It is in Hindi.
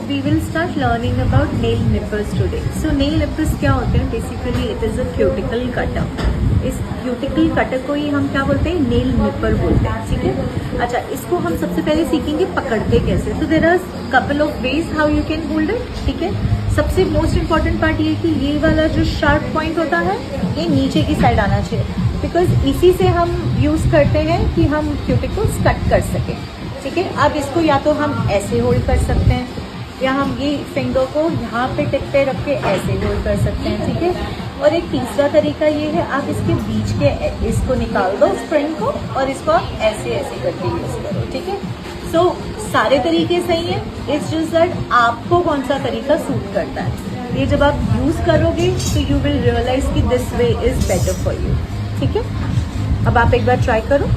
we will start learning about nail nippers today. So nail nippers क्या होते हैं? Basically it is a cuticle cutter. इस क्यूटिकल कटर को ही हम क्या बोलते हैं? नेल निपर बोलते हैं, ठीक है। अच्छा, इसको हम सबसे पहले सीखेंगे पकड़ते कैसे। तो there are couple of ways how you can hold it, ठीक है। सबसे मोस्ट इम्पॉर्टेंट पार्ट ये कि ये वाला जो शार्प पॉइंट होता है ये नीचे की साइड आना चाहिए, बिकॉज इसी से हम यूज करते हैं कि हम क्यूटिकल्स कट कर सकें, ठीक है। अब इसको या तो हम ऐसे होल्ड कर सकते हैं या हम ये फिंगर को यहाँ पे टिप पे रख के ऐसे होल्ड कर सकते हैं, ठीक है। और एक तीसरा तरीका ये है, आप इसके बीच के इसको निकाल दो स्प्रिंग को और इसको आप ऐसे ऐसे करके यूज करो, ठीक है। सो सारे तरीके सही हैं, इट्स जस्ट दैट आपको कौन सा तरीका सूट करता है। ये जब आप यूज करोगे तो यू विल रियलाइज कि this way is better for you, ठीक है। अब आप एक बार ट्राई करो।